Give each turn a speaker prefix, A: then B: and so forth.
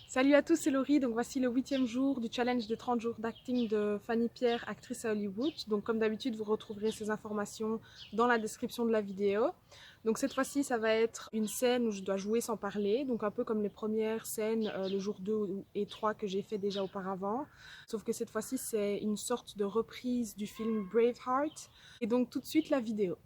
A: Salut à tous, c'est Laurie. Donc voici le 8e jour du challenge de 30 jours d'acting de Fanny Pierre, actrice à Hollywood. Donc comme d'habitude, vous retrouverez ces informations dans la description de la vidéo. Donc cette fois-ci, ça va être une scène où je dois jouer sans parler. Donc un peu comme les premières scènes, le jour 2 et 3 que j'ai fait déjà auparavant. Sauf que cette fois-ci, c'est une sorte de reprise du film Braveheart. Et donc tout de suite la vidéo.